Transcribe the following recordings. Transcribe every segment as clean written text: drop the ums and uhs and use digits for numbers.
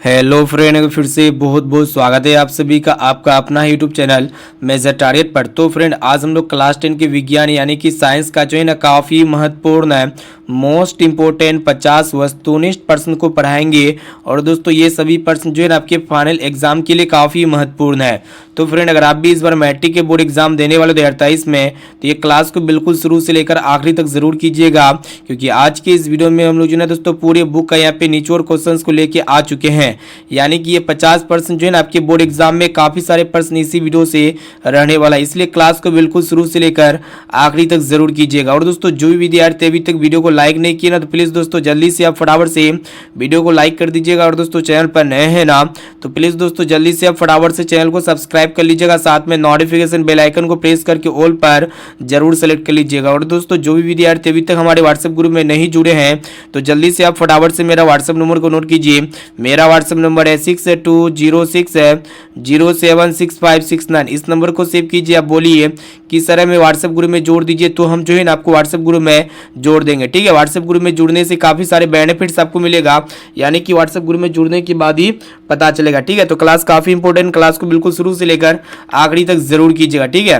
Hello friend, फिर से बहुत बहुत स्वागत है आप सभी का आपका अपना यूट्यूब चैनल मेजर टारगेट पर। तो फ्रेंड, आज हम लोग क्लास 10 के विज्ञान यानी कि साइंस का जो है ना काफ़ी महत्वपूर्ण है मोस्ट इम्पोर्टेंट 50 वस्तुनिष्ठ प्रश्न को पढ़ाएंगे। और दोस्तों ये सभी प्रश्न जो है ना आपके फाइनल एग्जाम के लिए काफ़ी महत्वपूर्ण है। तो फ्रेंड, अगर आप भी इस बार मैट्रिक के बोर्ड एग्जाम देने वाले 2023 में, तो ये क्लास को बिल्कुल शुरू से लेकर आखिरी तक जरूर कीजिएगा, क्योंकि आज के इस वीडियो में हम लोग जो है दोस्तों पूरे बुक का यहाँ पे निचोड़ क्वेश्चंस को लेके आ चुके हैं। यानी कि ये 50% जो है ना आपके बोर्ड एग्जाम में काफ़ी सारे प्रश्न इसी वीडियो से रहने वाला है, इसलिए क्लास को बिल्कुल शुरू से लेकर आखिरी तक जरूर कीजिएगा। और दोस्तों जो भी विद्यार्थी अभी तक वीडियो को लाइक नहीं किए ना, तो प्लीज़ दोस्तों जल्दी से आप फटाफट से वीडियो को लाइक कर दीजिएगा। और दोस्तों चैनल पर नए हैं ना, तो प्लीज़ दोस्तों जल्दी से आप फटाफट से चैनल को सब्सक्राइब कर लीजिएगा, साथ में नोटिफिकेशन बेल आइकन को प्रेस करके ऑल पर जरूर सेलेक्ट कर लीजिएगा। और दोस्तों जो भी विद्यार्थी अभी तक हमारे व्हाट्सएप ग्रुप में नहीं जुड़े हैं, तो जल्दी से आप फटाफट से मेरा व्हाट्सएप नंबर को नोट कीजिए। मेरा व्हाट्सएप नंबर है 6206076569। इस नंबर को सेव कीजिए। आप बोलिए कि सर हमें व्हाट्सएप ग्रुप में जोड़ दीजिए, तो हम जो है ना आपको व्हाट्सएप ग्रुप में जोड़ देंगे। ठीक है, व्हाट्सएप ग्रुप में जुड़ने से काफ़ी सारे बेनिफिट्स आपको मिलेगा, यानी कि व्हाट्सएप ग्रुप में जुड़ने के बाद ही पता चलेगा। ठीक है, तो क्लास काफ़ी इंपॉर्टेंट, क्लास को बिल्कुल शुरू से लेकर आखिरी तक जरूर कीजिएगा। ठीक है,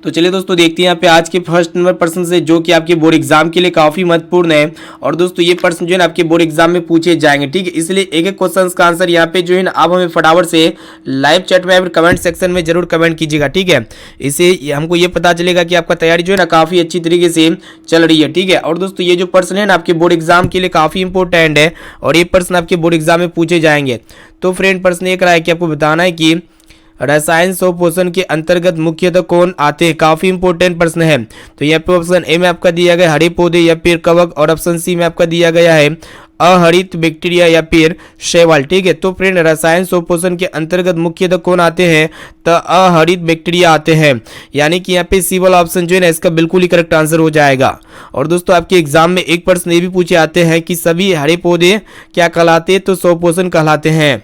तो चलिए दोस्तों देखते हैं यहाँ पे आज के फर्स्ट नंबर प्रश्न से, जो कि आपके बोर्ड एग्जाम के लिए काफी महत्वपूर्ण है। और दोस्तों ये प्रश्न जो है ना आपके बोर्ड एग्जाम में पूछे जाएंगे। ठीक है, इसलिए एक एक क्वेश्चन का आंसर यहाँ पे जो है ना आप हमें फटाफट से लाइव चैट में या फिर कमेंट सेक्शन में जरूर कमेंट कीजिएगा। ठीक है, इससे हमको ये पता चलेगा कि आपका तैयारी जो है ना काफी अच्छी तरीके से चल रही है। ठीक है, और दोस्तों ये जो प्रश्न है ना आपके बोर्ड एग्जाम के लिए काफी इंपॉर्टेंट है, और ये प्रश्न आपके बोर्ड एग्जाम में पूछे जाएंगे। तो फ्रेंड, प्रश्न एक रहा है कि आपको बताना है कि रसायन स्वपोषण के अंतर्गत मुख्यतः कौन आते हैं। काफी इंपॉर्टेंट प्रश्न है। तो यहाँ पे ऑप्शन ए में आपका दिया गया हरे पौधे या फिर कवक, और ऑप्शन सी में आपका दिया गया है अहरित बैक्टीरिया या फिर शैवाल। ठीक है, तो फ्रेंड रसायन स्वपोषण के अंतर्गत मुख्यतः कौन आते हैं, तो अहरित बैक्टीरिया आते हैं, यानी कि यहाँ पे सी वाला ऑप्शन जो है ना इसका बिल्कुल ही करेक्ट आंसर हो जाएगा। और दोस्तों आपके एग्जाम में एक प्रश्न ये भी पूछे आते हैं कि सभी हरे पौधे क्या कहलाते हैं, तो स्वपोषण कहलाते हैं।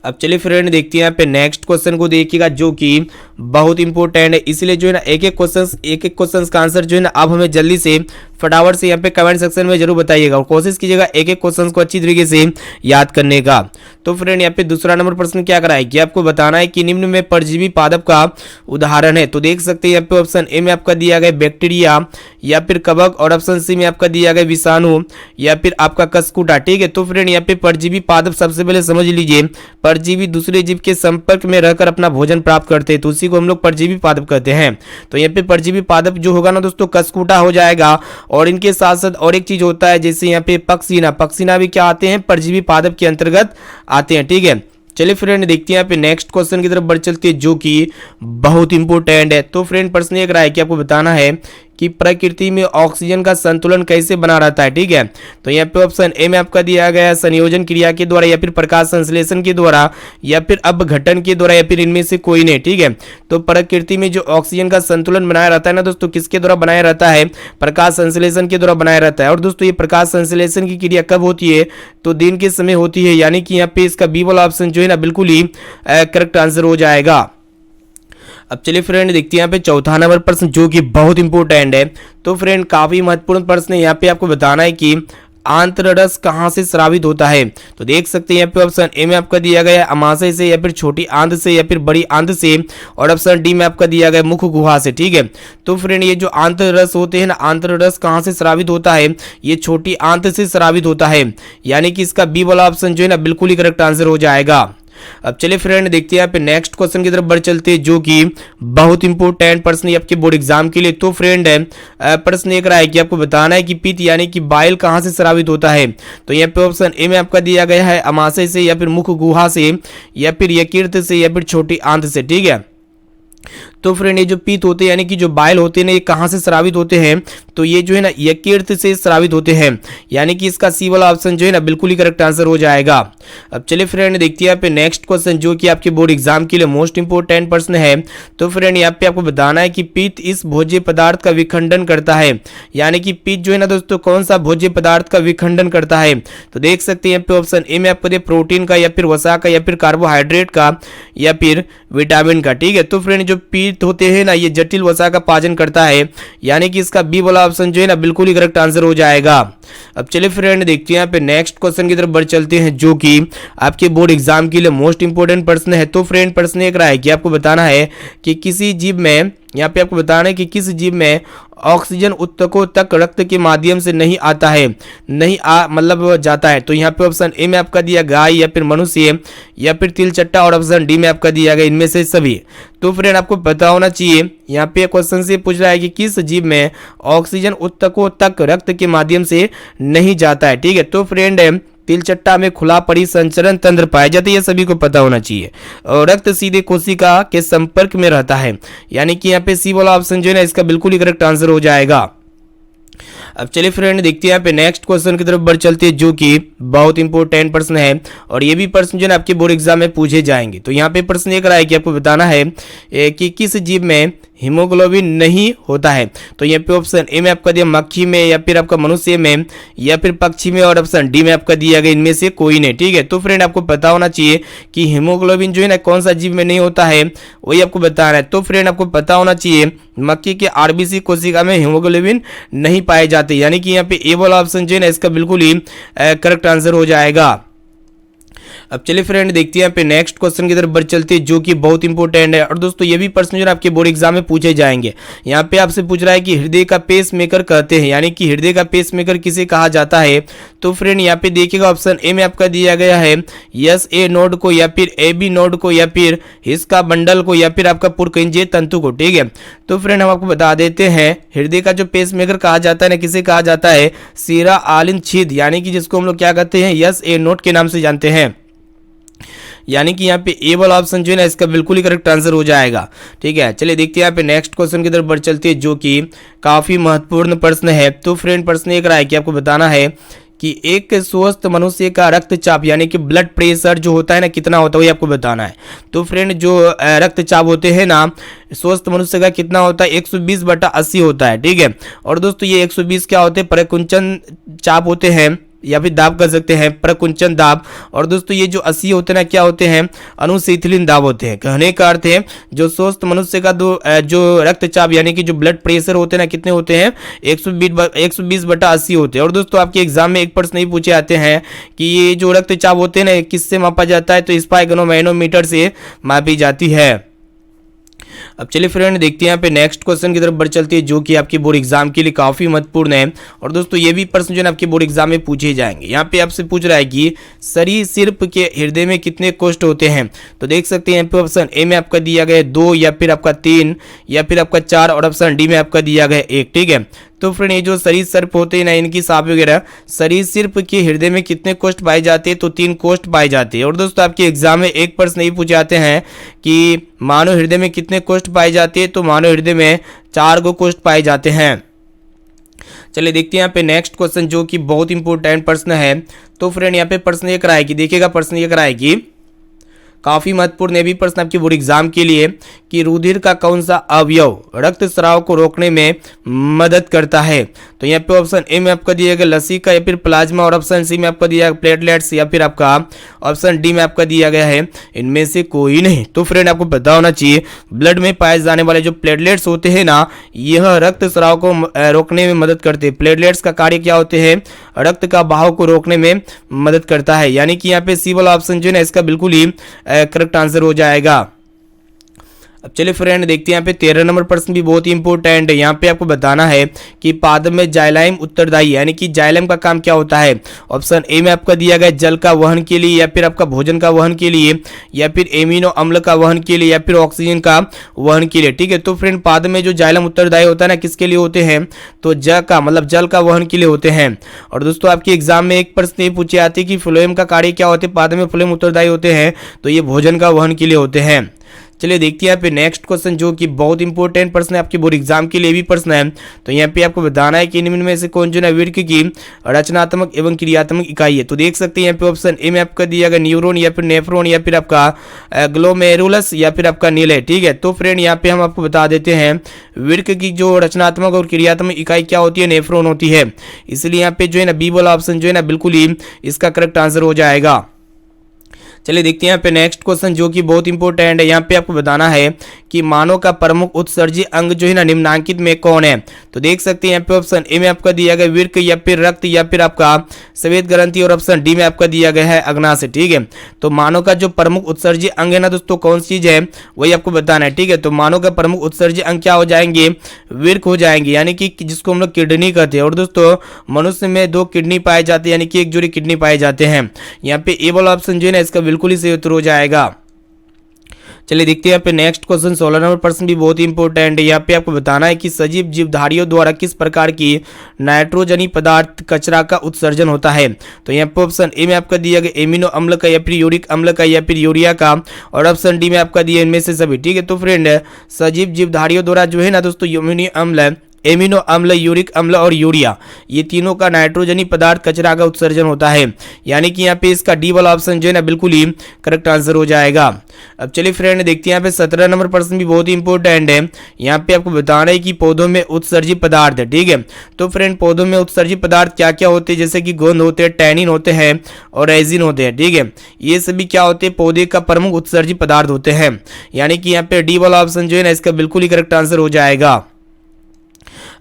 अब चलिए फ्रेंड देखते हैं यहाँ पे नेक्स्ट क्वेश्चन को देखिएगा, जो कि बहुत इंपॉर्टेंट है, इसलिए जो है ना एक एक क्वेश्चन का आंसर जो है ना आप हमें जल्दी से फटाफट से यहाँ पे कमेंट सेक्शन में जरूर बताइएगा, और कोशिश कीजिएगा एक एक क्वेश्चन को अच्छी तरीके से याद करने का। तो फ्रेंड यहाँ पे दूसरा नंबर प्रश्न क्या करा है कि आपको बताना है कि निम्न में परजीवी पादप का उदाहरण है। तो देख सकते हैं यहाँ पे ऑप्शन ए में आपका दिया गया बैक्टीरिया या फिर कवक, और ऑप्शन सी में आपका दिया गया विषाणु या फिर आपका कसकुटा। ठीक है, तो फ्रेंड यहाँ पे परजीवी पादप सबसे पहले समझ लीजिए, परजीवी दूसरे जीव के संपर्क में रहकर अपना भोजन प्राप्त करते हैं, तो उसी को हम लोग परजीवी पादप कहते हैं। तो यहाँ पे परजीवी पादप जो होगा ना दोस्तों कसकुटा हो जाएगा। और इनके साथ साथ और एक चीज होता है, जैसे यहाँ पे पक्षीना भी क्या आते हैं, परजीवी पादप के अंतर्गत आते हैं। ठीक है, चलिए फ्रेंड देखते हैं यहाँ पे नेक्स्ट क्वेश्चन की तरफ बढ़ चलते हैं, जो कि बहुत इंपॉर्टेंट है। तो फ्रेंड प्रश्न एक रहा है कि आपको बताना है कि प्रकृति में ऑक्सीजन का संतुलन कैसे बना रहता है। ठीक है, तो यहाँ पे ऑप्शन ए में आपका दिया गया है संयोजन क्रिया के द्वारा या फिर प्रकाश संश्लेषण के द्वारा या फिर अपघटन के द्वारा या फिर इनमें से कोई नहीं। ठीक है, तो प्रकृति में जो ऑक्सीजन का संतुलन बनाया रहता है ना दोस्तों, किसके द्वारा बनाया रहता है, प्रकाश संश्लेषण के द्वारा बनाया रहता है। और दोस्तों ये प्रकाश संश्लेषण की क्रिया कब होती है, तो दिन के समय होती है, यानी कि यहाँ पे इसका बी वाला ऑप्शन जो है ना बिल्कुल ही करेक्ट आंसर हो जाएगा। अब चलिए फ्रेंड देखते हैं यहाँ पे चौथा नंबर प्रश्न, जो कि बहुत इंपॉर्टेंट है। तो फ्रेंड काफी महत्वपूर्ण प्रश्न है, यहाँ पे आपको बताना है कि आंत्ररस कहाँ से स्रावित होता है। तो देख सकते हैं यहाँ पे ऑप्शन ए में आपका दिया गया है अमाशय से या फिर छोटी आंत से या फिर बड़ी आंत से, और ऑप्शन डी में आपका दिया गया मुख गुहा से। ठीक है, तो फ्रेंड ये जो आंत्ररस होते हैं ना, आंत्ररस कहाँ से स्रावित होता है, ये छोटी आंत से स्रावित होता है, यानी कि इसका बी वाला ऑप्शन जो है ना बिल्कुल ही करेक्ट आंसर हो जाएगा। अब चलिए फ्रेंड देखते हैं यहाँ पे नेक्स्ट क्वेश्चन की तरफ बढ़ चलते हैं, जो कि बहुत इंपॉर्टेंट प्रश्न है आपके बोर्ड एग्जाम के लिए। तो फ्रेंड प्रश्न एक रहा है कि आपको बताना है कि पित्त यानी कि बाइल कहाँ से स्रावित होता है। तो यहाँ पे ऑप्शन ए में आपका दिया गया है अमाशय से या फिर मुख गुहा से या फिर यकृत से या फिर छोटी आंत से। ठीक है, तो फ्रेंड ये जो पीत होते हैं यानी कि जो बाइल होते हैं ना, ये कहाँ से स्रावित होते हैं, तो ये जो है ना यकृत से स्रावित होते हैं, यानी कि इसका सी वाला ऑप्शन जो है ना बिल्कुल ही करेक्ट आंसर हो जाएगा। अब चलिए फ्रेंड देखते हैं यहाँ पे नेक्स्ट क्वेश्चन, जो कि आपके बोर्ड एग्जाम के लिए मोस्ट इंपोर्टेंट प्रश्न है। तो फ्रेंड यहाँ पे आपको बताना है कि पित्त इस भोज्य पदार्थ का विखंडन करता है, यानी कि पित्त जो है ना दोस्तों कौन सा भोज्य पदार्थ का विखंडन करता है। तो देख सकते हैं यहाँ पे ऑप्शन ए में आपको प्रोटीन का या फिर वसा का या फिर कार्बोहाइड्रेट का या फिर विटामिन का। ठीक है, तो फ्रेंड जो पित्त जीवित होते हैं ना, ये जटिल वसा का पाचन करता है, यानी कि इसका बी वाला ऑप्शन जो है ना बिल्कुल ही करेक्ट आंसर हो जाएगा। अब चलिए फ्रेंड देखते हैं यहाँ पे नेक्स्ट क्वेश्चन की तरफ बढ़ चलते हैं, जो कि आपके बोर्ड एग्जाम के लिए मोस्ट इंपोर्टेंट प्रश्न है। तो फ्रेंड प्रश्न एक रहा है कि आपको बताना है कि किसी जीव में, यहाँ पे आपको बताना है कि किस जीव में ऑक्सीजन ऊतकों तक रक्त के माध्यम से नहीं आता है, नहीं मतलब जाता है। तो यहाँ पे ऑप्शन ए में आपका दिया गाय, या फिर मनुष्य, या फिर तिलचट्टा, और ऑप्शन डी में आपका दिया गया इनमें से सभी। तो फ्रेंड आपको पता होना चाहिए, यहाँ पे क्वेश्चन से पूछ रहा है कि किस जीव में ऑक्सीजन ऊतकों तक रक्त के माध्यम से नहीं जाता है। ठीक है, तो फ्रेंड तिलचट्टा में खुला परिसंचरण तंत्र पाया जाता है, ये सभी को पता होना चाहिए, और रक्त सीधे कोशिका के संपर्क में रहता है, यानी कि यहाँ पे सी वाला ऑप्शन जो है ना इसका बिल्कुल ही करेक्ट आंसर हो जाएगा। अब चलिए फ्रेंड देखते हैं यहाँ पे नेक्स्ट क्वेश्चन की तरफ बढ़ चलते हैं, जो कि बहुत इंपॉर्टेंट प्रश्न है, और ये भी प्रश्न जो है आपके बोर्ड एग्जाम में पूछे जाएंगे। तो यहाँ पे प्रश्न एक रहा है कि आपको बताना है कि किस जीव में हीमोग्लोबिन नहीं होता है। तो यहाँ पे ऑप्शन ए में आपका दिया मक्खी में, या फिर आपका मनुष्य में, या फिर पक्षी में, और ऑप्शन डी में आपका दिया गया इनमें से कोई नहीं। ठीक है, तो फ्रेंड आपको पता होना चाहिए कि हीमोग्लोबिन जो है ना कौन सा जीव में नहीं होता है, वही आपको बताना है। तो फ्रेंड आपको पता होना चाहिए मक्खी के आरबीसी कोशिका में हीमोग्लोबिन नहीं पाए जाते, यानी कि यहाँ पे ए वाला ऑप्शन जो है ना इसका बिल्कुल ही करेक्ट आंसर हो जाएगा। अब चलिए फ्रेंड देखते हैं यहाँ पे नेक्स्ट क्वेश्चन की तरफ बढ़ चलते हैं, जो कि बहुत इंपॉर्टेंट है, और दोस्तों ये भी प्रश्न जो आपके बोर्ड एग्जाम में पूछे जाएंगे। यहाँ पे आपसे पूछ रहा है कि हृदय का पेस मेकर कहते हैं, यानी कि हृदय का पेस मेकर किसे कहा जाता है। तो फ्रेंड यहाँ पे देखिएगा ऑप्शन ए में आपका दिया गया है यस ए नोड को, या फिर ए बी नोड को, या फिर हिस्का बंडल को, या फिर आपका पुरकेंद्रीय तंतु को। ठीक है, तो फ्रेंड हम आपको बता देते हैं हृदय का जो पेस मेकर कहा जाता है ना किसे कहा जाता है, सीरा आलिन छेद, यानी कि जिसको हम लोग क्या कहते हैं यस ए नोड के नाम से जानते हैं, यानी कि यहाँ पे ए वाला ऑप्शन जो है ना इसका बिल्कुल ही करेक्ट आंसर हो जाएगा। ठीक है, चलिए देखते हैं यहाँ पे नेक्स्ट क्वेश्चन की तरफ बढ़ चलती है, जो कि काफी महत्वपूर्ण प्रश्न है। तो फ्रेंड प्रश्न एक रहा है कि आपको बताना है कि एक स्वस्थ मनुष्य का रक्तचाप, यानी कि ब्लड प्रेशर जो होता है ना कितना होता है, वही आपको बताना है। तो फ्रेंड जो रक्तचाप होते हैं ना स्वस्थ मनुष्य का कितना होता है, 120/80 होता है। ठीक है, और दोस्तों ये 120 क्या होते हैं, प्रकुंचन चाप होते हैं, या फिर दाब कर सकते हैं प्रकुंचन दाब, और दोस्तों ये जो 80 होते हैं ना क्या होते हैं, अनुशीतलीन दाब होते हैं। कहने का अर्थ है जो स्वस्थ मनुष्य का जो रक्तचाप यानी कि जो ब्लड प्रेशर होते हैं ना कितने होते हैं, 120/80 होते हैं। और दोस्तों आपके एग्जाम में एक प्रश्न नहीं पूछे आते हैं कि ये जो रक्तचाप होते हैं ना किससे मापा जाता है, तो स्पाइगनोमैनोमीटर से मापी जाती है। अब चलिए फ्रेंड देखते हैं यहाँ पे नेक्स्ट क्वेश्चन की तरफ बढ़ चलती है, जो कि आपकी बोर्ड एग्जाम के लिए काफी महत्वपूर्ण है, और दोस्तों ये भी प्रश्न जो है आपके बोर्ड एग्जाम में पूछे जाएंगे। यहाँ पे आपसे पूछ रहा है कि सरीसृप के हृदय में कितने कोष्ठ होते हैं। तो देख सकते हैं यहाँ पे ऑप्शन ए में आपका दिया गया 2, या फिर आपका 3, या फिर आपका 4, और ऑप्शन डी में आपका दिया गया 1। ठीक है, तो फ्रेंड ये जो सरीसृप होते हैं ना इनकी सांप वगैरह, सरीसृप के हृदय में कितने कोष्ठ पाए जाते हैं, तो 3 कोष्ठ पाए जाते हैं। और दोस्तों आपके एग्जाम में एक प्रश्न नहीं पूछे जाते हैं कि मानव हृदय में कितने कोष्ठ पाए जाते हैं, तो मानव हृदय में 4 कोष्ठ पाए जाते हैं। चलिए देखते हैं यहाँ पे नेक्स्ट क्वेश्चन, जो कि बहुत इंपॉर्टेंट प्रश्न है। तो फ्रेंड यहाँ पे प्रश्न ये कराए कि देखिएगा प्रश्न ये कराए कि काफी महत्वपूर्ण है भी प्रश्न आपके बोर्ड एग्जाम के लिए कि रुधिर का कौन सा अवयव रक्तस्राव को रोकने में मदद करता है। तो यहाँ पे ऑप्शन ए में आपका दिया गया लसिका, या फिर प्लाज्मा, और ऑप्शन सी में आपका दिया गया प्लेटलेट्स, या फिर आपका ऑप्शन डी में आपका दिया गया है इनमें से कोई नहीं। तो फ्रेंड आपको पता होना चाहिए ब्लड में पाए जाने वाले जो प्लेटलेट्स होते हैं ना यह रक्तस्राव को रोकने में मदद करते हैं। प्लेटलेट्स का कार्य क्या होते हैं, रक्त का बहाव को रोकने में मदद करता है, यानी कि यहाँ पे सी वाला ऑप्शन जो है ना इसका बिल्कुल ही करेक्ट आंसर हो जाएगा। अब चलिए फ्रेंड देखते हैं यहाँ पे 13 नंबर प्रश्न भी बहुत ही इंपॉर्टेंट है। यहाँ पे आपको बताना है कि पाद में जाइलम उत्तरदायी, यानी कि जाइलम का काम क्या होता है। ऑप्शन ए में आपका दिया गया जल का वहन के लिए, या फिर आपका भोजन का वहन के लिए, या फिर एमिनो अम्ल का वहन के लिए, या फिर ऑक्सीजन का वहन के लिए। ठीक है, तो फ्रेंड पाद में जो जाइलम उत्तरदायी होता है ना किसके लिए होते हैं, तो ज का मतलब जल का वहन के लिए होते हैं। और दोस्तों आपके एग्जाम में एक प्रश्न ये पूछे आते हैं कि फ्लोएम का कार्य क्या होते हैं, पाद में फ्लोएम उत्तरदायी होते हैं, तो ये भोजन का वहन के लिए होते हैं। चलिए देखते हैं यहाँ पे नेक्स्ट क्वेश्चन, जो कि बहुत इंपॉर्टेंट प्रश्न है आपके बोर्ड एग्जाम के लिए भी प्रश्न है। तो यहाँ पे आपको बताना है कि निम्न में से कौन जो है वृक्क की रचनात्मक एवं क्रियात्मक इकाई है। तो देख सकते हैं यहाँ पे ऑप्शन ए में आपका दिया गया न्यूरॉन, या फिर नेफ्रॉन, या फिर आपका ग्लोमेरुलस, या फिर आपका नील है। ठीक है, तो फ्रेंड यहाँ पे हम आपको बता देते हैं वृक्क की जो रचनात्मक और क्रियात्मक इकाई क्या होती है, नेफ्रॉन होती है। इसलिए यहाँ पे जो है ना बी वाला ऑप्शन जो है ना बिल्कुल ही इसका करेक्ट आंसर हो जाएगा। चलिए देखते हैं यहाँ पे नेक्स्ट क्वेश्चन जो कि बहुत इंपॉर्टेंट है। यहाँ पे आपको बताना है कि मानव का प्रमुख उत्सर्जी अंग जो है ना निम्नांकित में कौन है। तो देख सकते हैं यहाँ पे ऑप्शन ए में आपका दिया गया वृक्क या फिर रक्त या फिर आपका श्वेत ग्रंथि और ऑप्शन डी में आपका दिया गया है अग्नाशय। ठीक है, तो मानव का जो प्रमुख उत्सर्जी अंग है ना दोस्तों कौन सी चीज है वही आपको बताना है। ठीक है, तो मानव का प्रमुख उत्सर्जी अंग क्या हो जाएंगे, वृक्क हो जाएंगे, यानी कि जिसको हम लोग किडनी कहते हैं। और दोस्तों मनुष्य में 2 किडनी पाए जाते हैं, यानी कि 1 जोड़ी किडनी पाए जाते हैं। यहाँ पे ए वाला ऑप्शन जो है ना इसका बिल्कुल ही सही उत्तर हो जाएगा। चलिए देखते हैं यहाँ पे नेक्स्ट क्वेश्चन 16 नंबर प्रश्न भी बहुत इंपॉर्टेंट है। यहाँ पे आपको बताना है कि सजीव जीवधारियों द्वारा किस प्रकार की नाइट्रोजनी पदार्थ कचरा का उत्सर्जन होता है। तो यहाँ पे ऑप्शन ए में आपका दिया गया एमिनो अम्ल का या फिर यूरिक अम्ल का या फिर यूरिया का और ऑप्शन डी में आपका दिया इनमें से सभी। ठीक है, तो फ्रेंड सजीव जीवधारियों द्वारा जो है ना दोस्तों एमिनो अम्ल, यूरिक अम्ल और यूरिया, ये तीनों का नाइट्रोजनी पदार्थ कचरा का उत्सर्जन होता है, यानी कि यहाँ पे इसका डी वाला ऑप्शन जो है ना बिल्कुल ही करेक्ट आंसर हो जाएगा। अब चलिए फ्रेंड देखते हैं यहाँ पे 17 नंबर प्रश्न भी बहुत ही इंपॉर्टेंट है। यहाँ पे आपको बताना है कि पौधों में उत्सर्जित पदार्थ है। ठीक है, तो फ्रेंड पौधों में उत्सर्जित पदार्थ क्या क्या होते हैं, जैसे कि गोंद होते हैं, टैनिन होते हैं और रेजिन होते हैं। ठीक है, ये सभी क्या होते हैं, पौधे का प्रमुख उत्सर्जित पदार्थ होते हैं, यानी कि यहाँ पे डी वाला ऑप्शन जो है ना इसका बिल्कुल ही करेक्ट आंसर हो जाएगा।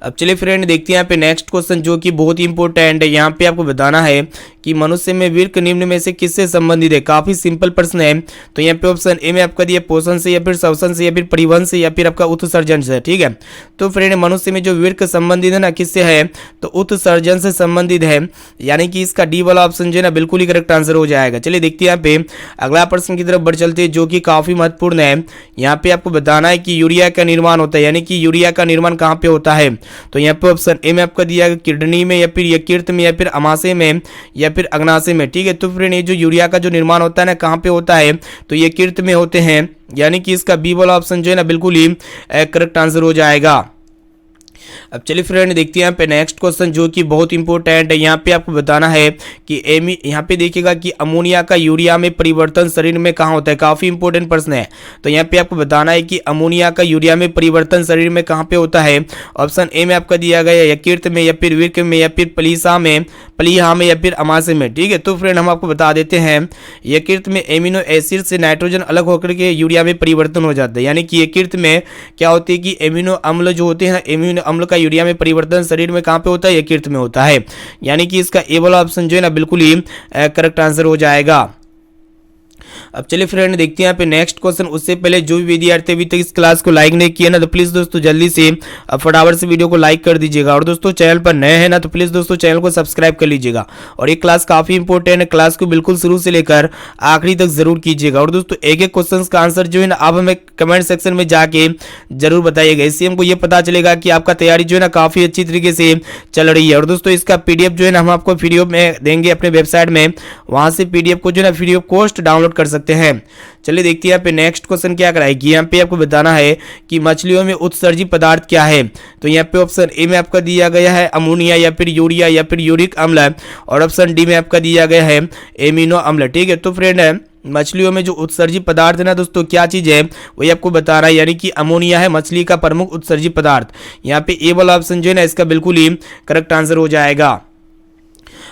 अब चलिए फ्रेंड देखते हैं यहाँ पे नेक्स्ट क्वेश्चन जो कि बहुत ही इंपॉर्टेंट है। यहाँ पे आपको बताना है कि मनुष्य में वृक्क निम्न में से किससे संबंधित है। काफी सिंपल प्रश्न है। तो यहाँ पे ऑप्शन ए में आपका दिया पोषण से या फिर श्वसन से या फिर परिवहन से या फिर आपका उत्सर्जन से। ठीक है, तो फ्रेंड मनुष्य में जो वृक्क संबंधित है ना किससे है, तो उत्सर्जन से संबंधित है, यानी कि इसका डी वाला ऑप्शन जो है ना बिल्कुल ही करेक्ट आंसर हो जाएगा। चलिए देखते हैं यहाँ पे अगला प्रश्न की तरफ बढ़ चलते हैं जो कि काफी महत्वपूर्ण है। यहाँ पे आपको बताना है कि यूरिया का निर्माण होता है, यानी कि यूरिया का निर्माण कहाँ पे होता है। तो यहाँ पे ऑप्शन ए में आपका दिया गया किडनी में या फिर यकृत में या फिर अमाशय में या फिर अग्नाशय में। ठीक है, तो फ्रेंड ये जो यूरिया का जो निर्माण होता है ना कहाँ पे होता है, तो यकृत में होते हैं, यानी कि इसका बी वाला ऑप्शन जो है ना बिल्कुल ही करेक्ट आंसर हो जाएगा। अब चलिए फ्रेंड देखते हैं यहाँ पे नेक्स्ट क्वेश्चन जो कि बहुत इंपॉर्टेंट है। यहाँ पे आपको बताना है कि यहाँ पे देखिएगा कि अमोनिया का यूरिया में परिवर्तन शरीर में कहाँ होता है। काफी इंपॉर्टेंट प्रश्न है। तो यहाँ पे आपको बताना है कि अमोनिया का यूरिया में परिवर्तन शरीर में कहाँ पे होता है। ऑप्शन ए में आपका दिया गया यकृत में या फिर वृक्क में या फिर प्लीहा में या फिर अमाशय में। ठीक है, तो फ्रेंड हम आपको बता देते हैं यकृत में एमिनो एसिड से नाइट्रोजन अलग होकर के यूरिया में परिवर्तन हो जाता है, यानी कि यकृत में क्या होती है कि एमिनो अम्ल जो होते हैं, एमिनो अम्ल का यूरिया में परिवर्तन शरीर में कहां पे होता है, यकृत में होता है, यानी कि इसका ए वाला ऑप्शन जो है ना बिल्कुल ही करेक्ट आंसर हो जाएगा। अब चलिए फ्रेंड देखते हैं यहाँ पे नेक्स्ट क्वेश्चन। उससे पहले जो भी विद्यार्थी अभी तक इस क्लास को लाइक नहीं किया ना तो प्लीज दोस्तों जल्दी से फटाफट से वीडियो को लाइक कर दीजिएगा। और दोस्तों चैनल पर नए हैं ना तो प्लीज दोस्तों चैनल को सब्सक्राइब कर लीजिएगा। और ये क्लास काफी इंपॉर्टेंट है, क्लास को बिल्कुल शुरू से लेकर आखिरी तक जरूर कीजिएगा। और दोस्तों एक एक क्वेश्चन का आंसर जो है ना आप हमें कमेंट सेक्शन में जाके जरूर बताइएगा, इससे हमको ये पता चलेगा कि आपका तैयारी जो है ना काफी अच्छी तरीके से चल रही है। और दोस्तों इसका पीडीएफ जो है ना हम आपको वीडियो में देंगे अपने वेबसाइट में, वहां से पीडीएफ को जो है ना फ्री ऑफ कॉस्ट डाउनलोड कर सकते हैं। चलिए देखते हैं यहाँ पे नेक्स्ट क्वेश्चन क्या कराएगी। यहाँ पे आपको बताना है कि मछलियों में उत्सर्जित पदार्थ क्या है। तो यहाँ पे ऑप्शन ए में आपका दिया गया है अमोनिया या फिर यूरिया या फिर यूरिक अम्ल, और ऑप्शन डी में आपका दिया गया है एमिनो अम्ल। ठीक है, तो फ्रेंड मछलियों में जो उत्सर्जित पदार्थ है ना दोस्तों क्या चीज है वही आपको बता रहा है, यानी कि अमोनिया है मछली का प्रमुख उत्सर्जित पदार्थ। यहाँ पे ए वाला ऑप्शन जो है ना इसका बिल्कुल ही करेक्ट आंसर हो जाएगा।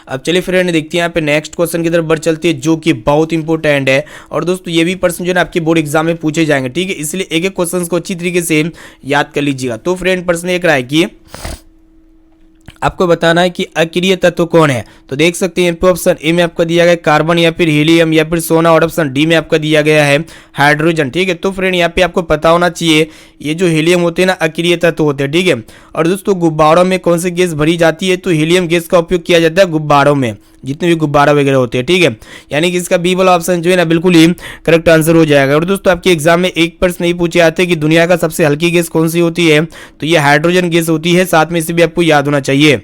अब चलिए फ्रेंड देखते हैं यहाँ पे नेक्स्ट क्वेश्चन की तरफ बढ़ चलती है जो कि बहुत इंपॉर्टेंट है। और दोस्तों ये भी प्रश्न जो है ना आपके बोर्ड एग्जाम में पूछे जाएंगे, ठीक है, इसलिए एक एक क्वेश्चन को अच्छी तरीके से याद कर लीजिएगा। तो फ्रेंड प्रश्न एक रहा है कि आपको बताना है कि अक्रिय तत्व कौन है। तो देख सकते हैं ऑप्शन ए में आपका दिया गया कार्बन या फिर हीलियम या फिर सोना, और ऑप्शन डी में आपका दिया गया है हाइड्रोजन। ठीक है, तो फ्रेंड यहाँ पे आपको पता होना चाहिए ये जो हीलियम होते हैं ना अक्रिय तत्व होते हैं। ठीक है, और दोस्तों गुब्बारों में कौन सी गैस भरी जाती है, तो हीलियम गैस का उपयोग किया जाता है गुब्बारों में, जितने भी गुब्बारा वगैरह होते हैं। ठीक है, यानी कि इसका बी वाला ऑप्शन जो है ना बिल्कुल ही करेक्ट आंसर हो जाएगा। और दोस्तों आपके एग्जाम में एक प्रश्न नहीं पूछे आते कि दुनिया का सबसे हल्की गैस कौन सी होती है, तो ये हाइड्रोजन गैस होती है, साथ में इसे भी आपको याद होना चाहिए।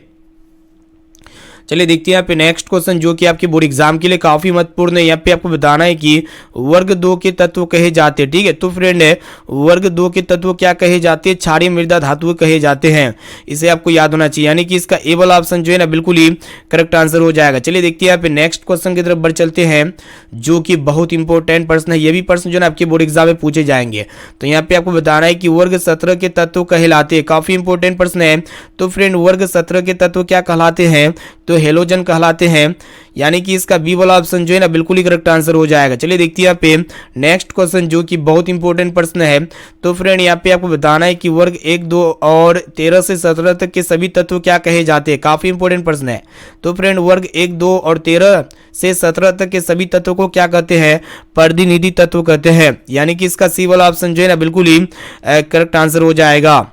चलिए देखते हैं यहाँ पे नेक्स्ट क्वेश्चन जो कि आपके बोर्ड एग्जाम के लिए काफी महत्वपूर्ण है। यहाँ पे आपको बताना है कि वर्ग 2 के तत्व कहे जाते हैं। ठीक है, तो फ्रेंड वर्ग 2 के तत्व क्या कहे जाते हैं, क्षारीय मृदा धातु कहे जाते हैं, इसे आपको याद होना चाहिए, यानी कि इसका ए वाला ऑप्शन जो है ना बिल्कुल ही करेक्ट आंसर हो जाएगा। चलिए देखते हैं यहाँ पे नेक्स्ट क्वेश्चन की तरफ बढ़ चलते हैं जो कि बहुत इंपॉर्टेंट प्रश्न है। ये भी प्रश्न जो है ना आपके बोर्ड एग्जाम में पूछे जाएंगे। तो यहाँ पे आपको बताना है कि वर्ग 17 के तत्व कहलाते हैं, काफी इंपॉर्टेंट प्रश्न है। तो फ्रेंड वर्ग 17 के तत्व क्या कहलाते हैं, तो हेलोजन कहलाते हैं, यानी कि इसका बी वाला ऑप्शन जो है ना बिल्कुल ही करेक्ट आंसर हो जाएगा। चलिए देखते हैं यहाँ पे नेक्स्ट क्वेश्चन जो कि बहुत इंपॉर्टेंट प्रश्न है। तो फ्रेंड यहाँ पे आपको बताना है कि वर्ग 1, 2 और 13 से 17 तक के सभी तत्व क्या कहे जाते हैं। काफी इंपॉर्टेंट प्रश्न है। तो फ्रेंड वर्ग 1, 2 और 13 से 17 तक के सभी तत्वों को क्या कहते हैं? प्रतिनिधि तत्व कहते हैं, यानी कि इसका सी वाला ऑप्शन जो है ना बिल्कुल ही करेक्ट आंसर हो जाएगा।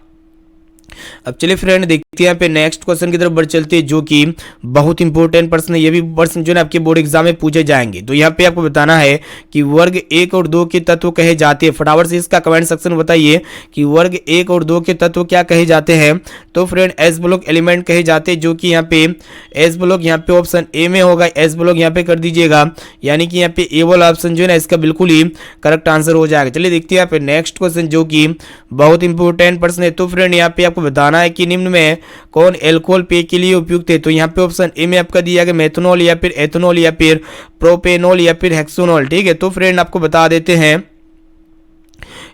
अब चलिए फ्रेंड देखते हैं यहाँ पे नेक्स्ट क्वेश्चन की तरफ बढ़ चलते हैं, जो कि बहुत इंपॉर्टेंट प्रश्न है। ये भी प्रश्न जो है आपके बोर्ड एग्जाम में पूछे जाएंगे। तो यहाँ पे आपको बताना है कि वर्ग 1 और 2 के तत्व कहे जाते हैं। फटाफट से इसका कमेंट सेक्शन में बताइए कि वर्ग 1 और 2 के तत्व क्या कहे जाते हैं। तो फ्रेंड एस ब्लॉक एलिमेंट कहे जाते हैं, जो कि यहाँ पे एस ब्लॉक यहाँ पे ऑप्शन ए में होगा। एस ब्लॉक यहाँ पे कर दीजिएगा, यानी कि यहाँ पे ए वाला ऑप्शन जो है ना इसका बिल्कुल ही करेक्ट आंसर हो जाएगा। चलिए देखते हैं यहाँ पे नेक्स्ट क्वेश्चन, जो कि बहुत इंपॉर्टेंट प्रश्न है। तो फ्रेंड यहाँ पे आपको बताना है कि निम्न में कौन एल्कोहल पेय के लिए उपयुक्त है। तो यहाँ पे ऑप्शन ए में आपका दिया गया मेथनॉल या फिर एथेनॉल या फिर प्रोपेनॉल या फिर हेक्सोनॉल। ठीक है, तो फ्रेंड आपको बता देते हैं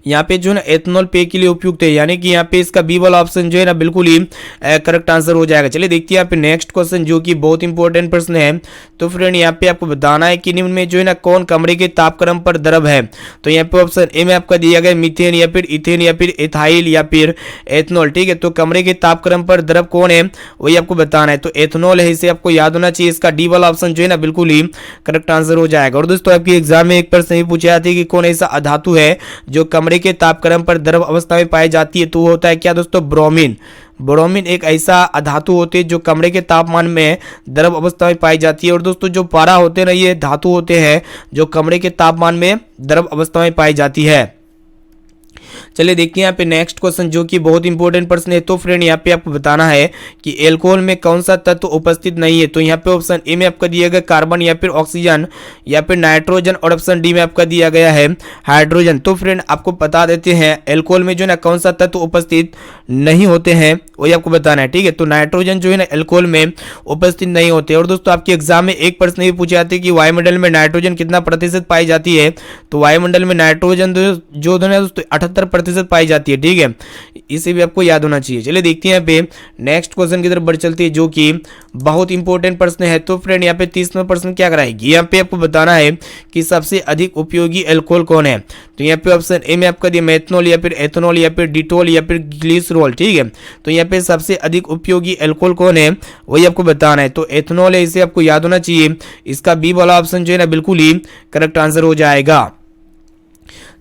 यहाँ पे जो है ना एथेनॉल पेय के लिए उपयुक्त है, यानी कि यहाँ पे इसका बी वाला ऑप्शन जो है ना बिल्कुल ही करेक्ट आंसर हो जाएगा। चलिए देखते हैं यहाँ पे नेक्स्ट क्वेश्चन, जो कि बहुत इंपॉर्टेंट प्रश्न है। तो फ्रेंड यहाँ पे आपको बताना है कि निम्न में जो है ना कौन कमरे के तापक्रम पर द्रव है। तो यहाँ पे ऑप्शन ए में आपका दिया गया मीथेन या फिर इथेन या फिर एथाइल या फिर एथेनॉल। ठीक है, तो कमरे के तापक्रम पर द्रव कौन है वही आपको बताना है। तो एथेनॉल है, इसे आपको याद होना चाहिए। इसका डी वाला ऑप्शन जो है ना बिल्कुल ही करेक्ट आंसर हो जाएगा। और दोस्तों आपके एग्जाम में एक प्रश्न भी पूछा जाता है कि कौन ऐसा अधातु है जो कमरे के तापक्रम पर द्रव अवस्था में पाई जाती है। तो वो होता है क्या दोस्तों? ब्रोमीन। ब्रोमीन एक ऐसा धातु होते हैं जो कमरे के तापमान में द्रव अवस्था में पाई जाती है। और दोस्तों जो पारा होते हैं ना, ये धातु होते हैं जो कमरे के तापमान में द्रव अवस्था में पाई जाती है। चलिए देखिए यहाँ पे नेक्स्ट क्वेश्चन, जो कि बहुत इंपॉर्टेंट प्रश्न है। तो फ्रेंड यहाँ पे आपको बताना है कि एल्कोहल में कौन सा तत्व उपस्थित नहीं है। तो यहाँ पे ऑप्शन ए में आपका दिया गया कार्बन या फिर ऑक्सीजन या फिर नाइट्रोजन, और ऑप्शन डी में आपका दिया गया है हाइड्रोजन। तो फ्रेंड आपको बता देते हैं एल्कोहल में जो है ना कौन सा तत्व उपस्थित नहीं होते हैं वही आपको बताना है। ठीक है, तो नाइट्रोजन जो है ना एल्कोहल में उपस्थित नहीं होते। और दोस्तों आपके एग्जाम में एक प्रश्न भी पूछे जाते हैं कि वायुमंडल में नाइट्रोजन कितना प्रतिशत पाई जाती है। तो वायुमंडल में नाइट्रोजन जो है दोस्तों 78% पाई जाती है। ठीक है, इसे भी आपको याद होना चाहिए। चलिए देखते हैं यहाँ पे नेक्स्ट क्वेश्चन की तरफ बढ़ चलती है, जो कि बहुत इंपॉर्टेंट प्रश्न है। तो फ्रेंड यहाँ पे 30 नंबर प्रश्न क्या कराएगी, यहाँ पे आपको बताना है कि सबसे अधिक उपयोगी एल्कोहल कौन है। तो यहाँ पे ऑप्शन ए में आपका दिया मेथनॉल या फिर एथेनॉल या फिर डिटोल या फिर ग्लिसरॉल। ठीक है, तो यहाँ पे सबसे अधिक उपयोगी एल्कोहल कौन है वही आपको बताना है। तो एथेनॉल है, इसे आपको याद होना चाहिए। इसका बी वाला ऑप्शन जो है ना बिल्कुल ही करेक्ट आंसर हो जाएगा।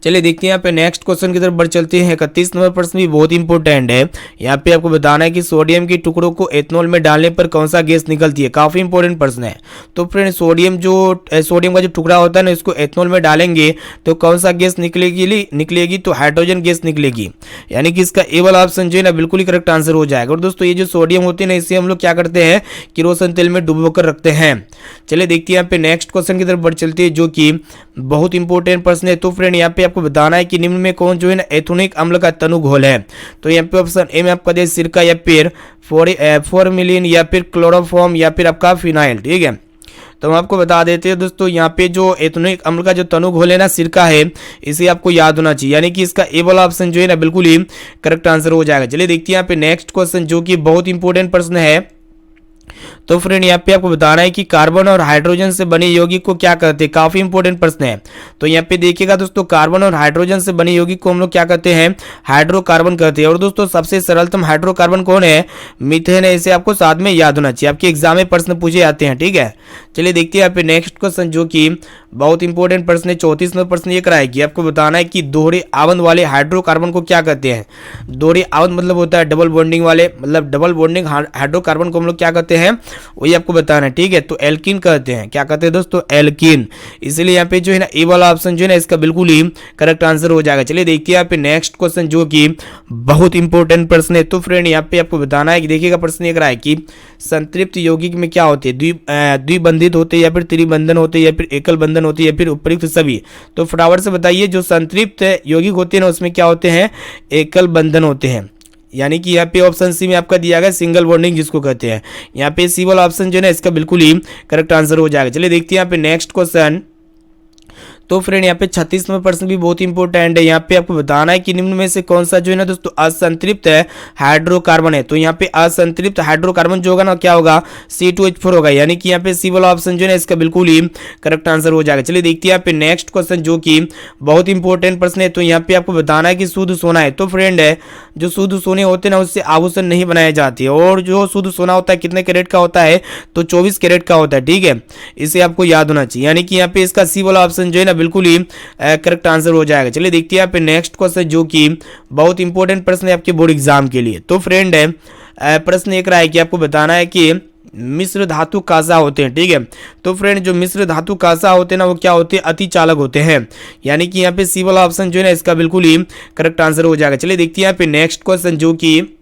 चलिए देखते हैं यहाँ पे नेक्स्ट क्वेश्चन की तरफ बढ़ चलते हैं। 31 नंबर प्रश्न भी बहुत इंपॉर्टेंट है। यहाँ पे आपको बताना है कि सोडियम के टुकड़ों को एथेनॉल में डालने पर कौन सा गैस निकलती है। काफी इंपॉर्टेंट प्रश्न है। तो फ्रेंड सोडियम का जो टुकड़ा होता है ना, इसको एथेनॉल में डालेंगे तो कौन सा गैस निकलेगी तो हाइड्रोजन गैस निकलेगी, यानी कि इसका ए वाला ऑप्शन जो है ना बिल्कुल ही करेक्ट आंसर हो जाएगा। और दोस्तों ये जो सोडियम होती है ना, इसे हम लोग क्या करते हैं, किरोसिन तेल में डुबोकर रखते हैं। चलिए देखते हैं यहाँ पे नेक्स्ट क्वेश्चन की तरफ बढ़ चलती है, जो कि बहुत इंपॉर्टेंट प्रश्न है। तो फ्रेंड यहाँ पे आपको बताना है कि निम्न में कौन जो है ना एथेनोइक अम्ल का तनु घोल है। तो यहाँ पे ऑप्शन ए में आपका सिरका या फिर फॉर्मेलिन या फिर क्लोरोफॉर्म या फिर आपका फिनाइल। ठीक है, तो हम आपको बता देते हैं दोस्तों, यहाँ पे जो एथेनोइक अम्ल का जो तनु घोल है ना, सिरका है, इसे आपको याद होना चाहिए, यानी कि इसका ए वाला ऑप्शन जो है ना बिल्कुल ही करेक्ट आंसर हो जाएगा। चलिए देखते हैं यहाँ पे नेक्स्ट क्वेश्चन, जो कि बहुत इंपॉर्टेंट प्रश्न है। तो फ्रेंड यहाँ पे आपको बताना है कि कार्बन और हाइड्रोजन से बने यौगिक को क्या कहते हैं। काफी इंपॉर्टेंट प्रश्न है। तो यहाँ पे देखिएगा दोस्तों, कार्बन और हाइड्रोजन से बने यौगिक को हम लोग क्या कहते हैं, हाइड्रोकार्बन कहते हैं। और दोस्तों सबसे सरलतम हाइड्रोकार्बन कौन है, मीथेन है, इसे आपको साथ में याद होना चाहिए। आपके एग्जाम में प्रश्न पूछे जाते हैं। ठीक है, चलिए देखते हैं यहाँ पे नेक्स्ट क्वेश्चन, जो कि बहुत इंपॉर्टेंट प्रश्न है। 34 नंबर प्रश्न ये कराएगी, आपको बताना है कि दोहरे आवंत वाले हाइड्रोकार्बन को क्या कहते हैं। दोहरे आवंत मतलब होता है डबल बॉन्डिंग वाले, मतलब डबल बॉन्डिंग हाइड्रोकार्बन को हम लोग क्या कहते हैं वही आपको बताना है। ठीक है, तो एल्कीन कहते हैं। क्या कहते हैं दोस्तों, एल्कीन। इसलिए यहाँ पे जो है ना ए वाला ऑप्शन जो है ना इसका बिल्कुल ही करेक्ट आंसर हो जाएगा। चलिए देखिए यहाँ पे नेक्स्ट क्वेश्चन, जो कि बहुत इंपॉर्टेंट प्रश्न है। तो फ्रेंड यहाँ पे आपको बताना है कि देखिएगा प्रश्न ये कराए कि संतृप्त यौगिक में क्या होते हैं, द्विबंधित होते हैं या फिर त्रिबंधन होते हैं या फिर एकल बंधन होती है या फिर उपयुक्त सभी। तो फटाफट से बताइए, जो संतृप्त यौगिक होते हैं ना उसमें क्या होते हैं, एकल बंधन होते हैं, यानी कि यहाँ पे ऑप्शन सी में आपका दिया गया सिंगल बॉन्डिंग जिसको कहते हैं। यहाँ पे सी वाला ऑप्शन जो है ना इसका बिल्कुल ही करेक्ट आंसर हो जाएगा। चलिए देखते हैं यहाँ पे नेक्स्ट क्वेश्चन। तो फ्रेंड यहाँ पे 36वां प्रश्न भी बहुत इंपॉर्टेंट है। यहाँ पे आपको बताना है कि निम्न में से कौन सा जो है ना दोस्तों असंतृप्त हाइड्रोकार्बन है। तो यहाँ पे असंतृप्त हाइड्रोकार्बन जो होगा ना क्या होगा, C2H4 होगा, यानी कि यहाँ पे सी वाला ऑप्शन जो है ना इसका बिल्कुल ही करेक्ट आंसर हो जाएगा। चलिए देखते हैं यहाँ पे नेक्स्ट क्वेश्चन जो कि बहुत इंपॉर्टेंट प्रश्न है। तो यहाँ पे आपको बताना है कि शुद्ध सोना है। तो फ्रेंड है जो शुद्ध सोने होते हैं ना उससे आभूषण नहीं बनाए जाते, और जो शुद्ध सोना होता है कितने कैरेट का होता है, तो 24 कैरेट का होता है। ठीक है, इसे आपको याद होना चाहिए, यानी कि यहाँ पे इसका सी वाला ऑप्शन जो है ना बिल्कुल ही करेक्ट आंसर हो जाएगा। चलिए देखते हैं यहाँ पे नेक्स्ट क्वेश्चन जो कि बहुत इंपॉर्टेंट प्रश्न है आपके बोर्ड एग्जाम के लिए। तो फ्रेंड है प्रश्न एक रहा है कि आपको बताना है कि मिश्र धातु कांसा होते हैं। ठीक है, तो फ्रेंड जो मिश्र धातु कांसा होते हैं ना वो क्या होते हैं, अति चालक होते हैं, यानी कि यहाँ पे सी वाला ऑप्शन जो है ना इसका बिल्कुल ही करेक्ट आंसर हो जाएगा। चलिए देखते हैं यहाँ पे नेक्स्ट क्वेश्चन जो कि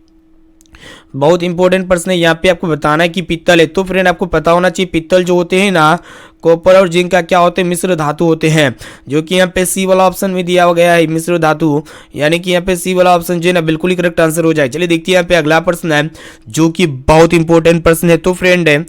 बहुत इंपॉर्टेंट प्रश्न है। यहाँ पे आपको बताना है कि पित्तल है। तो फ्रेंड आपको पता होना चाहिए पित्तल जो होते हैं ना कॉपर और जिंक का क्या होते हैं, मिश्र धातु होते हैं, जो कि यहाँ पे सी वाला ऑप्शन में दिया गया है मिश्र धातु, यानी कि यहाँ पे सी वाला ऑप्शन जो है ना बिल्कुल ही करेक्ट आंसर हो जाए। चलिए देखिए यहाँ पे अगला प्रश्न है जो कि बहुत इंपॉर्टेंट प्रश्न है। तो फ्रेंड है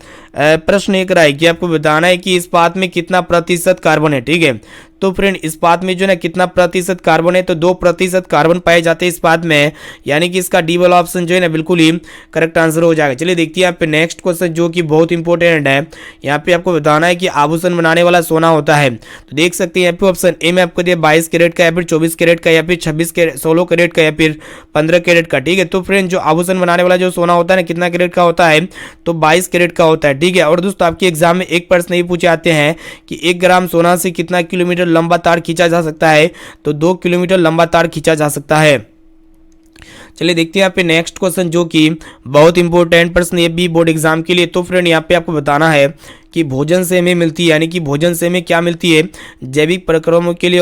प्रश्न एक रहा है कि आपको बताना है कि इस्पात में कितना प्रतिशत कार्बन है। ठीक है, तो फ्रेंड इस्पात में जो है ना कितना प्रतिशत कार्बन है, तो 2% कार्बन पाए जाते हैं इस्पात में, यानी कि इसका डी वाला ऑप्शन जो है ना बिल्कुल ही करेक्ट आंसर हो जाएगा। चलिए देखिए यहाँ पे नेक्स्ट क्वेश्चन जो कि बहुत इंपॉर्टेंट है। यहाँ पे आपको बताना है कि आभूषण बनाने वाला सोना होता है। तो देख सकते हैं यहाँ पे ऑप्शन ए में आपको दिया 22 कैरेट का, या फिर 24 कैरेट का, या फिर 16 कैरेट का, या फिर 15 कैरेट का। ठीक है, तो फ्रेंड जो आभूषण बनाने वाला जो सोना होता है ना कितना कैरेट का होता है, तो 22 कैरेट का होता है। ठीक है, और दोस्तों आपके एग्जाम में एक प्रश्न ये पूछे आते हैं कि 1 ग्राम सोना से कितना किलोमीटर लंबा तार खींचा जा सकता है, तो 2 किलोमीटर लंबा तार खींचा जा सकता है। चलिए देखते हैं यहाँ पे नेक्स्ट क्वेश्चन जो कि बहुत इंपॉर्टेंट प्रश्न ये भी बोर्ड एग्जाम के लिए। तो फ्रेंड यहाँ पे आपको बताना है कि भोजन से हमें मिलती है, यानी कि भोजन से हमें क्या मिलती है, जैविक प्रक्रमों के लिए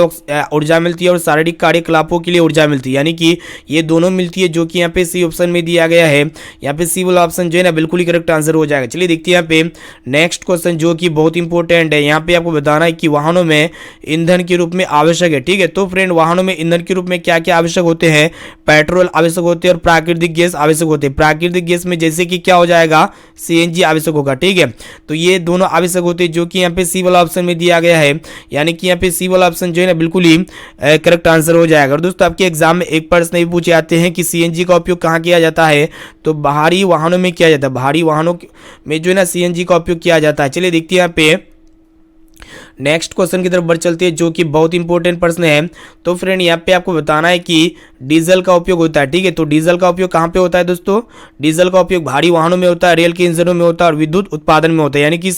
ऊर्जा मिलती है और शारीरिक कार्यकलापों के लिए ऊर्जा मिलती है, यानी कि ये दोनों मिलती है, जो कि यहाँ पे सी ऑप्शन में दिया गया है। यहाँ पे सी वाला ऑप्शन जो है ना बिल्कुल ही करेक्ट आंसर हो जाएगा। चलिए देखते हैं यहाँ पे नेक्स्ट क्वेश्चन जो कि बहुत इंपॉर्टेंट है। यहाँ पे आपको बताना है कि वाहनों में ईंधन के रूप में आवश्यक है। ठीक है, तो फ्रेंड वाहनों में ईंधन के रूप में क्या क्या आवश्यक होते हैं, पेट्रोल आवश्यक होते हैं और प्राकृतिक गैस आवश्यक होते हैं। प्राकृतिक गैस में जैसे कि क्या हो जाएगा, CNG आवश्यक होगा। ठीक है, तो ये दोनों आवश्यक होते हैं, जो कि यहाँ पे सी वाला ऑप्शन में दिया गया है, यानी कि यहाँ पे सी वाला ऑप्शन जो है ना बिल्कुल ही करेक्ट आंसर हो जाएगा। और दोस्तों आपके एग्जाम में एक प्रश्न भी पूछे आते हैं कि CNG का उपयोग कहाँ किया जाता है, तो भारी वाहनों में किया जाता है, भारी वाहनों में जो है ना CNG का उपयोग किया जाता है। चलिए देखते हैं यहाँ पे नेक्स्ट क्वेश्चन की तरफ बढ़ चलते हैं जो कि बहुत इंपॉर्टेंट प्रश्न है। तो फ्रेंड यहाँ पे आपको बताना है कि डीजल का उपयोग होता है। ठीक है, तो डीजल का उपयोग कहाँ पे होता है दोस्तों, डीजल का उपयोग भारी वाहनों में होता है, रेल के इंजनों में होता है और विद्युत उत्पादन में होता है, यानी कि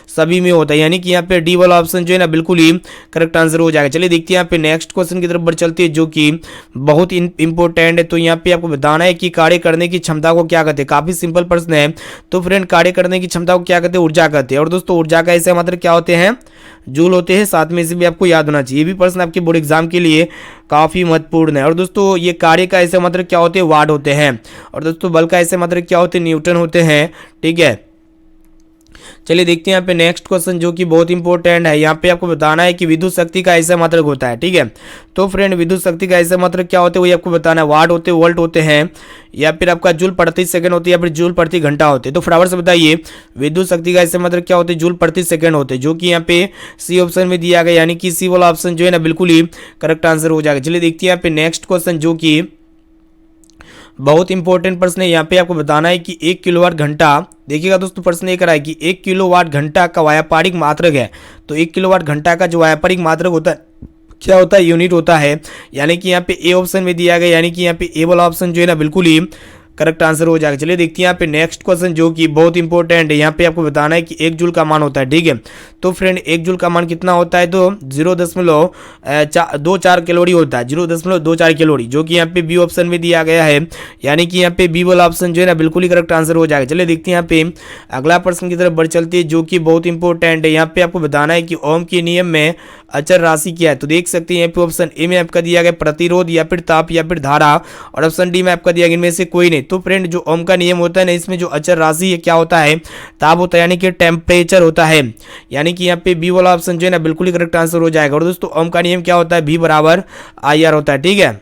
सभी में होता है, यानी कि यहाँ पे डी वाला ऑप्शन जो है ना बिल्कुल ही करेक्ट आंसर हो जाएगा। चलिए देखते हैं यहाँ पे नेक्स्ट क्वेश्चन की तरफ बढ़ चलती है जो कि बहुत इंपॉर्टेंट है। तो यहाँ पे आपको बताना है कि कार्य करने की क्षमता को क्या कहते हैं, काफी सिंपल प्रश्न है। तो फ्रेंड कार्य करने की क्षमता को क्या कहते हैं, ऊर्जा कहते हैं। और दोस्तों ऊर्जा का ऐसे मतलब क्या होते हैं, जूल होते हैं, साथ में इसे भी आपको याद होना चाहिए। ये भी प्रश्न आपके बोर्ड एग्जाम के लिए काफी महत्वपूर्ण है। और दोस्तों ये कार्य का ऐसे मतलब क्या होते हैं, वाट होते हैं। और दोस्तों बल का ऐसे मतलब क्या होते हैं, न्यूटन होते हैं। ठीक है, चलिए देखते हैं यहाँ पे नेक्स्ट क्वेश्चन जो कि बहुत इंपॉर्टेंट है। यहाँ पे आपको बताना है कि विद्युत शक्ति का ऐसा मात्रक होता है। ठीक है, तो फ्रेंड विद्युत शक्ति का ऐसा मात्रक क्या होते हैं वही आपको बताना है, वाट होते हैं, वोल्ट होते हैं, या फिर आपका जूल प्रति सेकंड होती है, या फिर जूल प्रति घंटा होते हैं। तो फटाफट से बताइए विद्युत शक्ति का ऐसा मात्रक क्या होते हैं, जूल प्रति सेकंड होते हैं, जो कि यहाँ पे सी ऑप्शन में दिया गया, यानी कि सी वाला ऑप्शन जो है ना बिल्कुल ही करेक्ट आंसर हो जाएगा। चलिए देखते हैं यहाँ पे नेक्स्ट क्वेश्चन जो कि बहुत इंपॉर्टेंट प्रश्न है। यहाँ पे आपको बताना है कि 1 किलोवाट घंटा, देखिएगा दोस्तों प्रश्न ये करा है कि 1 किलोवाट घंटा का व्यापारिक मात्रक है। तो 1 किलोवाट घंटा का जो व्यापारिक मात्रक होता है क्या होता है, यूनिट होता है, यानी कि यहाँ पे ए ऑप्शन में दिया गया, यानी कि यहाँ पे ए वाला ऑप्शन जो है ना बिल्कुल ही करेक्ट आंसर हो जाएगा। चलिए देखते हैं यहाँ पे नेक्स्ट क्वेश्चन जो कि बहुत इंपॉर्टेंट है। यहाँ पे आपको बताना है कि 1 जूल का मान होता है। ठीक है, तो फ्रेंड 1 जूल का मान कितना होता है, तो 0.24 कैलोरी होता है, 0.24 कैलोरी, जो कि यहाँ पे बी ऑप्शन में दिया गया है, यानी कि यहाँ पे बी वाला ऑप्शन जो है ना बिल्कुल ही करेक्ट आंसर हो जाएगा। चलिए देखते हैं यहाँ पे अगला प्रश्न की तरफ बढ़ चलती है जो कि बहुत इंपॉर्टेंट है। यहाँ पे आपको बताना है कि ओम के नियम में अचर राशि क्या है। तो देख सकते हैं यहाँ पे ऑप्शन ए में आपका दिया गया प्रतिरोध, या फिर ताप, या फिर धारा, और ऑप्शन डी में आपका दिया गया इनमें से कोई नहीं। तो फ्रेंड जो ओम का नियम होता है ना, इसमें जो अचर राशि है क्या होता है, ताप होता है, यानी कि टेम्परेचर होता है, यानी कि यहाँ पे बी वाला ऑप्शन जो है ना बिल्कुल ही करेक्ट आंसर हो जाएगा। और दोस्तों ओम का नियम क्या होता है, V = IR होता है। ठीक है,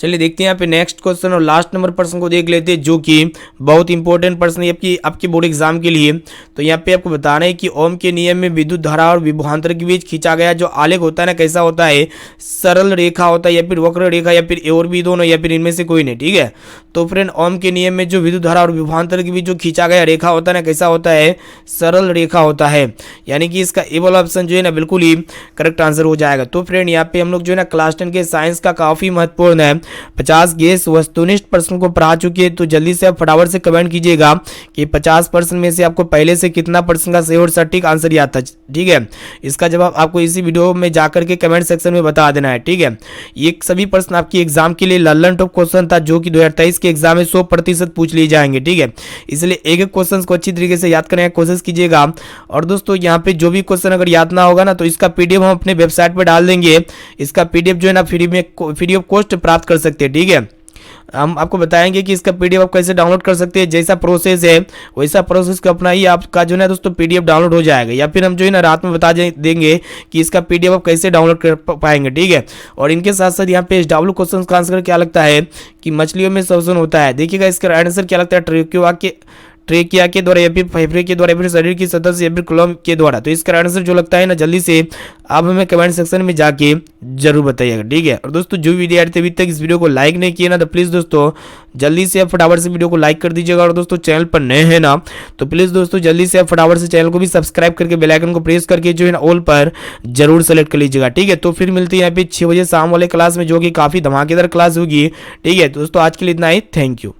चलिए देखते हैं यहाँ पे नेक्स्ट क्वेश्चन और लास्ट नंबर प्रश्न को देख लेते हैं, जो कि बहुत इंपॉर्टेंट प्रश्न है आपकी बोर्ड एग्जाम के लिए। तो यहाँ पे आपको बताना है कि ओम के नियम में विद्युत धारा और विभवांतर के बीच खींचा गया जो आलेख होता है ना, कैसा होता है, सरल रेखा होता है या फिर वक्र रेखा या फिर और भी दोनों या फिर इनमें से कोई नहीं। ठीक है, तो फ्रेंड ओम के नियम में जो विद्युत धारा और विभवांतर के बीच जो खींचा गया रेखा होता है ना, कैसा होता है, सरल रेखा होता है। यानी कि इसका ए वाला ऑप्शन जो है ना बिल्कुल ही करेक्ट आंसर हो जाएगा। तो फ्रेंड यहाँ पे हम लोग जो है ना क्लास 10 के साइंस का काफी महत्वपूर्ण है 50 गेस वस्तुनिष्ठ प्रश्न को पढ़ा चुके हैं। तो जल्दी से आप फटाफट से कमेंट कीजिएगा कि 50% में से आपको पहले से कितना % का सही और सटीक आंसर याद था। ठीक है, इसका जवाब आपको इसी वीडियो में जाकर के कमेंट सेक्शन में बता देना है। ठीक है, ये सभी प्रश्न आपकी एग्जाम के लिए लल्लन टॉप क्वेश्चन था, जो कि 2023 के एग्जाम में 100% पूछ लिए जाएंगे। ठीक है, इसलिए एक एक क्वेश्चन को अच्छी तरीके से याद करने की कोशिश कीजिएगा। और दोस्तों यहाँ पे जो भी क्वेश्चन अगर याद ना होगा ना, तो इसका पीडीएफ हम अपने वेबसाइट पर डाल देंगे। इसका पीडीएफ जो है ना फ्री ऑफ कॉस्ट प्राप्त कर सकते हैं। ठीक है, हम आपको बताएंगे कि इसका पीडीएफ आप कैसे डाउनलोड कर सकते हैं। जैसा प्रोसेस है वैसा प्रोसेस को अपना ही आपका जो है ना दोस्तों पीडीएफ डाउनलोड हो जाएगा, या फिर हम जो है ना रात में बता देंगे कि इसका पीडीएफ आप कैसे डाउनलोड कर पाएंगे। ठीक है, और इनके साथ साथ यहाँ पे SW क्वेश्चन का आंसर क्या लगता है कि मछलियों में श्वसन होता है। देखिएगा इसका आंसर क्या लगता है, ट्रेकिया के द्वारा या फिर फेफड़े के द्वारा या फिर शरीर की सतह से या फिर क्लोम के द्वारा। तो इसका आंसर जो लगता है ना, जल्दी से आप हमें कमेंट सेक्शन में जाके जरूर बताइएगा। ठीक है, और दोस्तों जो विद्यार्थी अभी तक इस वीडियो को लाइक नहीं किए ना, तो प्लीज़ दोस्तों जल्दी से आप फटाफट से वीडियो को लाइक कर दीजिएगा। और दोस्तों चैनल पर नए हैं ना, तो प्लीज़ दोस्तों जल्दी से आप फटाफट से चैनल को भी सब्सक्राइब करके बेल आइकन को प्रेस करके जो है ना ऑल पर जरूर सेलेक्ट कर लीजिएगा। ठीक है, तो फिर मिलती है यहाँ पे 6 बजे शाम वाले क्लास में, जो कि काफ़ी धमाकेदार क्लास होगी। ठीक है दोस्तों, आज के लिए इतना ही। Thank you.